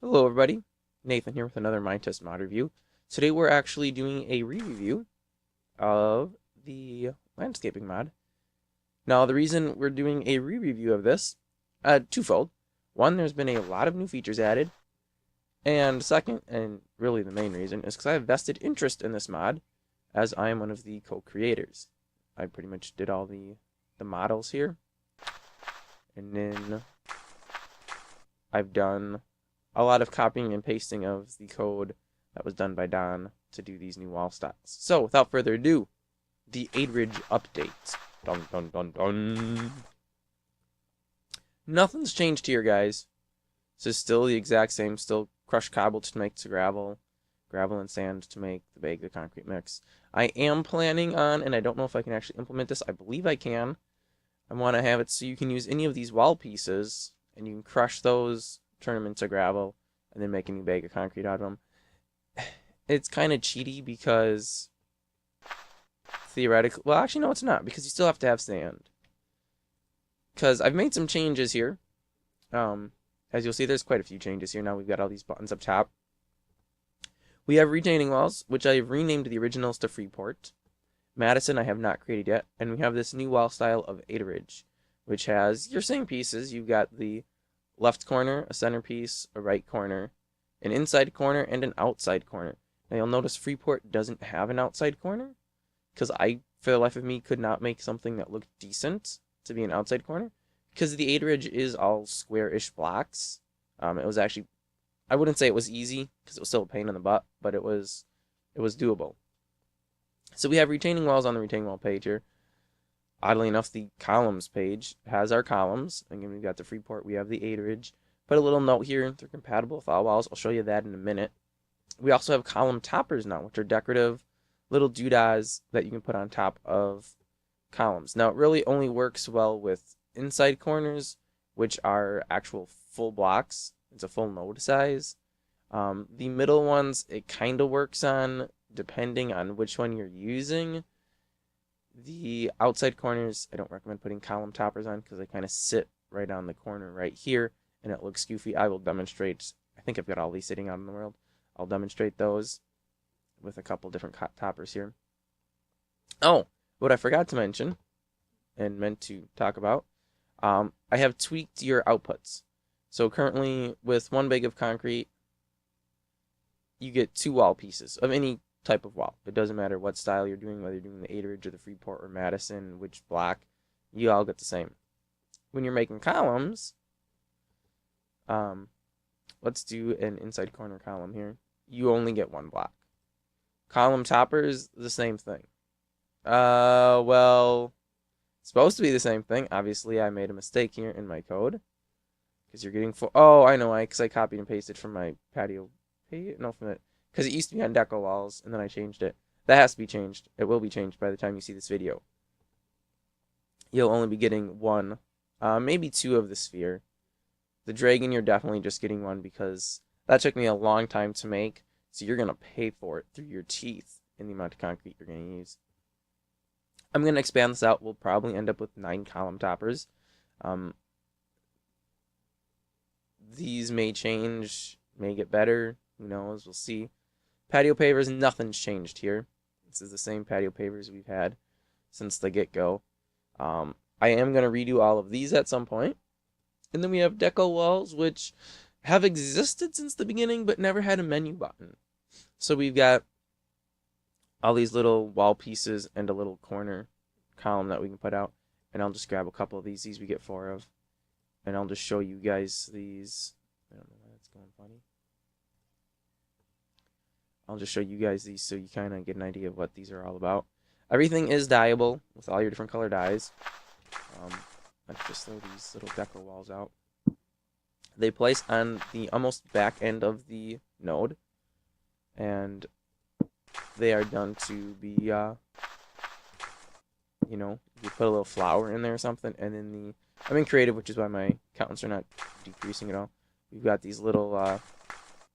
Hello everybody, Nathan here with another Minetest mod review. Today we're actually doing a re-review of the landscaping mod. Now the reason we're doing a re-review of this, twofold. One, there's been a lot of new features added, and second, and really the main reason, is because I have vested interest in this mod, as I am one of the co-creators. I pretty much did all the models here, and then I've done a lot of copying and pasting of the code that was done by Don to do these new wall styles. So, without further ado, the Adaridge update. Dun dun dun dun. Nothing's changed here, guys. This is still the exact same. Still crushed cobble to make the gravel and sand to make the concrete mix. I am planning on, and I don't know if I can actually implement this. I believe I can. I want to have it so you can use any of these wall pieces, and you can crush those, turn them into gravel, and then make a new bag of concrete out of them. It's kind of cheaty because theoretically, well, actually, no, it's not, because you still have to have sand. Because I've made some changes here. As you'll see, there's quite a few changes here. Now we've got all these buttons up top. We have retaining walls, which I've renamed the originals to Freeport. Madison I have not created yet. And we have this new wall style of Adaridge, which has your same pieces. You've got the left corner, a centerpiece, a right corner, an inside corner, and an outside corner. Now you'll notice Freeport doesn't have an outside corner, because I, for the life of me, could not make something that looked decent to be an outside corner, because the Adaridge is all square-ish blocks. It was actually, I wouldn't say it was easy, because it was still a pain in the butt, but it was doable. So we have retaining walls on the retaining wall page here. Oddly enough, the columns page has our columns. Again, we've got the Freeport, we have the Adaridge. Put a little note here, they're compatible with all walls. I'll show you that in a minute. We also have column toppers now, which are decorative little doodads that you can put on top of columns. Now, it really only works well with inside corners, which are actual full blocks. It's a full node size. The middle ones, it kind of works on, depending on which one you're using. The outside corners, I don't recommend putting column toppers on because they kind of sit right on the corner right here, and it looks goofy. I will demonstrate. I think I've got all these sitting out in the world. I'll demonstrate those with a couple different toppers here. Oh, what I forgot to mention and meant to talk about, I have tweaked your outputs. So currently, with one bag of concrete, you get 2 wall pieces of any type of wall. It doesn't matter what style you're doing, whether you're doing the Adaridge or the Freeport or Madison, which block, you all get the same. When you're making columns, let's do an inside corner column here. You only get 1 block. Column toppers, the same thing. Well, it's supposed to be the same thing. Obviously, I made a mistake here in my code. Because you're getting oh, I know why. Because I copied and pasted from my patio page. No, from it. Because it used to be on deco walls, and then I changed it. That has to be changed. It will be changed by the time you see this video. You'll only be getting 1, maybe 2 of the sphere. The dragon, you're definitely just getting 1 because that took me a long time to make. So you're going to pay for it through your teeth in the amount of concrete you're going to use. I'm going to expand this out. We'll probably end up with 9 column toppers. These may change, may get better. Who knows? We'll see. Patio pavers, nothing's changed here. This is the same patio pavers we've had since the get-go. I am going to redo all of these at some point. And then we have deco walls, which have existed since the beginning, but never had a menu button. So we've got all these little wall pieces and a little corner column that we can put out. And I'll just grab a couple of these. These we get 4 of. And I'll just show you guys these. I don't know why that's going funny. I'll just show you guys these so you kind of get an idea of what these are all about. Everything is dyeable with all your different color dyes. Let's just throw these little deco walls out. They place on the almost back end of the node. And they are done to be, you know, you put a little flower in there or something. And then I'm in creative, which is why my counts are not decreasing at all. We've got these little,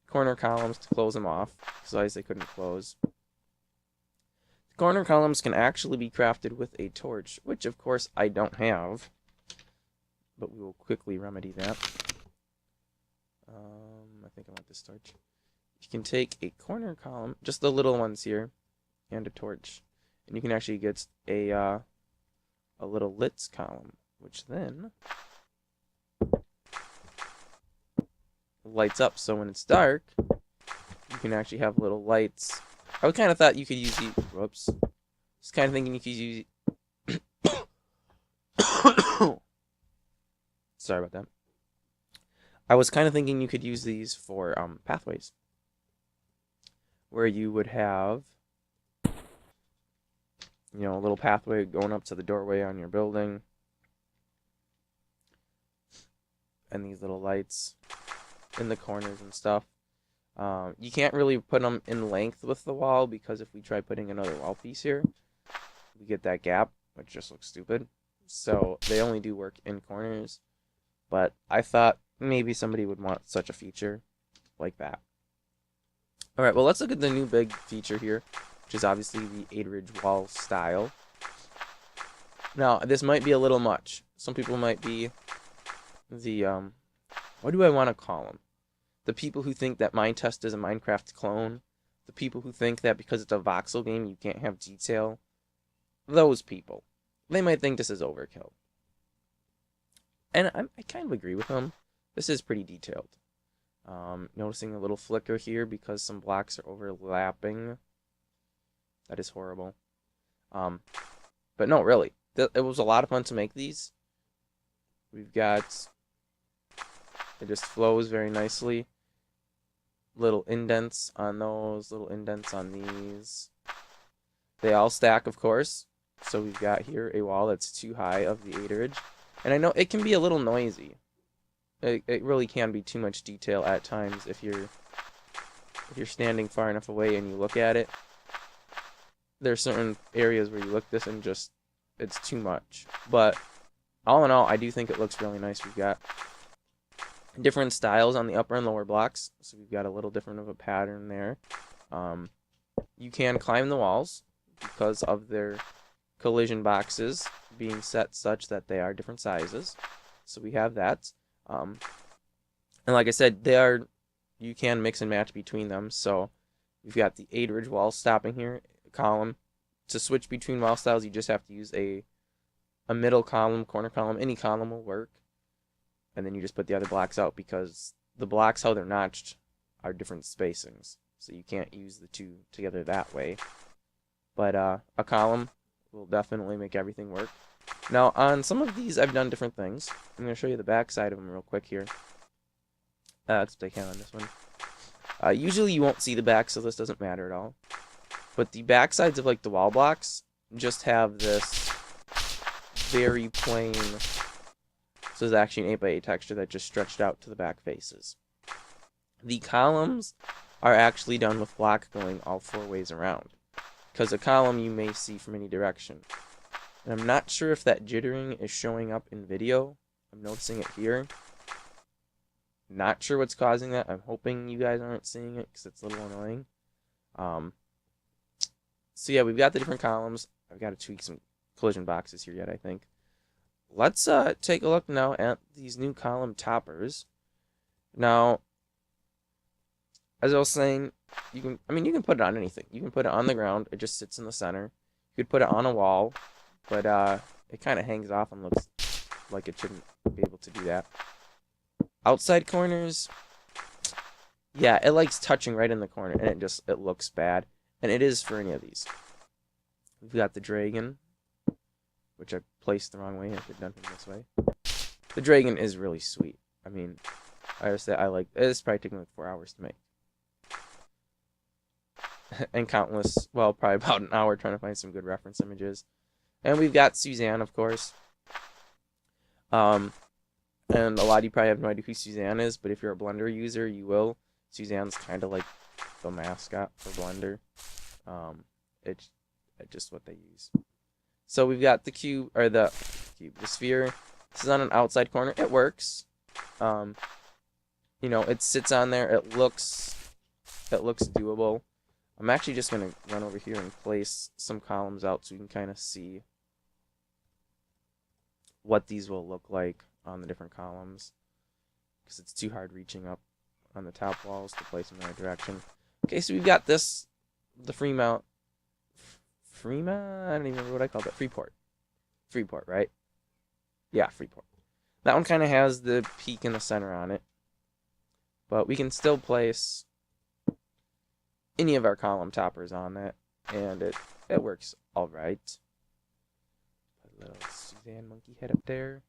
corner columns to close them off, because otherwise they couldn't close. The corner columns can actually be crafted with a torch, which of course I don't have, but we will quickly remedy that. I think I want this torch. You can take a corner column, just the little ones here, and a torch, and you can actually get a little lit column, which then lights up. So when it's dark, you can actually have little lights. I kind of thought you could use the. Whoops. Just kind of thinking you could use. Sorry about that. I was kind of thinking you could use these for pathways, where you would have, you know, a little pathway going up to the doorway on your building, and these little lights in the corners and stuff. You can't really put them in length with the wall, because if we try putting another wall piece here, we get that gap, which just looks stupid. So they only do work in corners. But I thought maybe somebody would want such a feature like that. Alright, well, let's look at the new big feature here, which is obviously the Adaridge wall style. Now, this might be a little much. Some people might be the, what do I want to call them? The people who think that Minetest is a Minecraft clone. The people who think that because it's a voxel game, you can't have detail. Those people. They might think this is overkill. And I kind of agree with them. This is pretty detailed. Noticing a little flicker here because some blocks are overlapping. That is horrible. But no, really. It was a lot of fun to make these. We've got... It just flows very nicely. Little indents on those. Little indents on these. They all stack, of course. So we've got here a wall that's too high of the Adaridge. And I know it can be a little noisy. It really can be too much detail at times if you're standing far enough away and you look at it. There are certain areas where you look at this and just it's too much. But all in all, I do think it looks really nice. We've got different styles on the upper and lower blocks, so we've got a little different of a pattern there. You can climb the walls because of their collision boxes being set such that they are different sizes. So we have that. And like I said, you can mix and match between them. So we've got the Adaridge wall stopping here, column. To switch between wall styles, you just have to use a middle column, corner column, any column will work. And then you just put the other blocks out, because the blocks, how they're notched, are different spacings. So you can't use the two together that way. But a column will definitely make everything work. Now, on some of these, I've done different things. I'm going to show you the back side of them real quick here. Except I can on this one. Usually you won't see the back, so this doesn't matter at all. But the back sides of like the wall blocks just have this very plain... So it's actually an 8x8 texture that just stretched out to the back faces. The columns are actually done with block going all four ways around, because a column you may see from any direction. And I'm not sure if that jittering is showing up in video. I'm noticing it here. Not sure what's causing that. I'm hoping you guys aren't seeing it, because it's a little annoying. So yeah, we've got the different columns. I've got to tweak some collision boxes here yet, I think. Let's take a look now at these new column toppers. Now, as I was saying, you can put it on anything. You can put it on the ground. It just sits in the center. You could put it on a wall, but it kind of hangs off and looks like it shouldn't be able to do that. Outside corners, yeah, it likes touching right in the corner, and it looks bad. And it is for any of these. We've got the dragon, which I placed the wrong way. I should have done it this way. The dragon is really sweet. I mean, I just say I like it. It's probably taking like 4 hours to make. And countless, well, probably about an hour trying to find some good reference images. And we've got Suzanne, of course. And a lot of you probably have no idea who Suzanne is, but if you're a Blender user, you will. Suzanne's kind of like the mascot for Blender. It's just what they use. So we've got the cube, or the sphere. This is on an outside corner. It works. You know, it sits on there. It looks doable. I'm actually just gonna run over here and place some columns out so we can kind of see what these will look like on the different columns, because it's too hard reaching up on the top walls to place them in the right direction. Okay, so we've got this, the Fremont, I don't even remember what I called it. Freeport, right? Yeah, Freeport. That one kind of has the peak in the center on it, but we can still place any of our column toppers on that, and it works all right. Put a little Suzanne monkey head up there,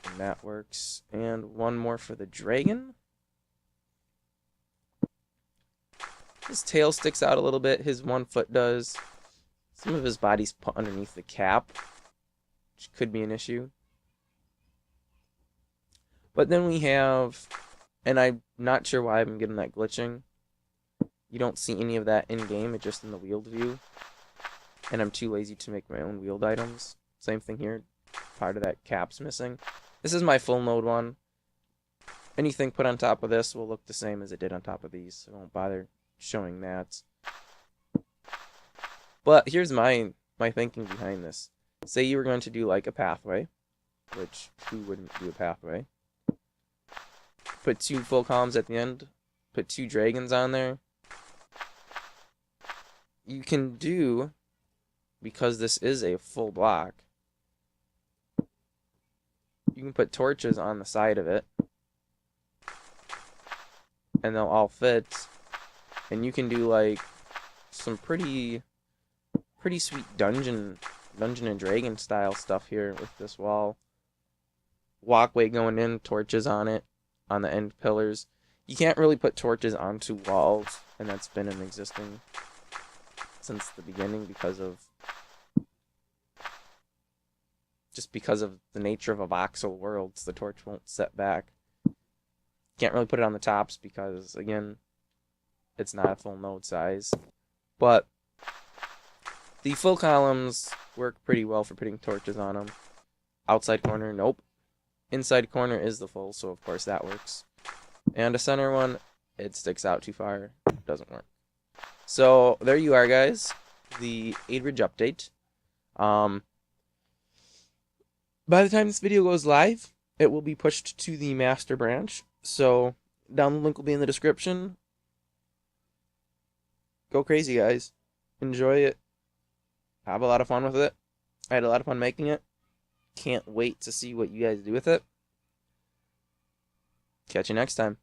and that works. And one more for the dragon. His tail sticks out a little bit. His 1 foot does. Some of his body's put underneath the cap, which could be an issue. But then we have, and I'm not sure why I'm getting that glitching. You don't see any of that in-game, it's just in the wheeled view. And I'm too lazy to make my own wheeled items. Same thing here. Part of that cap's missing. This is my full node one. Anything put on top of this will look the same as it did on top of these, so I won't bother showing that. But here's my thinking behind this. Say you were going to do like a pathway, which who wouldn't do a pathway? Put 2 full columns at the end, put 2 dragons on there. You can do, because this is a full block, you can put torches on the side of it, and they'll all fit. And you can do like some pretty sweet dungeon and dragon style stuff here with this wall. Walkway going in, torches on it, on the end pillars. You can't really put torches onto walls, and that's been in existing since the beginning because of the nature of a voxel world. The torch won't set back. Can't really put it on the tops because, again, it's not a full node size. But the full columns work pretty well for putting torches on them. Outside corner, nope. Inside corner is the full, so of course that works. And a center one, it sticks out too far. Doesn't work. So there you are, guys. The Adaridge update. By the time this video goes live, it will be pushed to the master branch. So down the link will be in the description. Go crazy, guys. Enjoy it. Have a lot of fun with it. I had a lot of fun making it. Can't wait to see what you guys do with it. Catch you next time.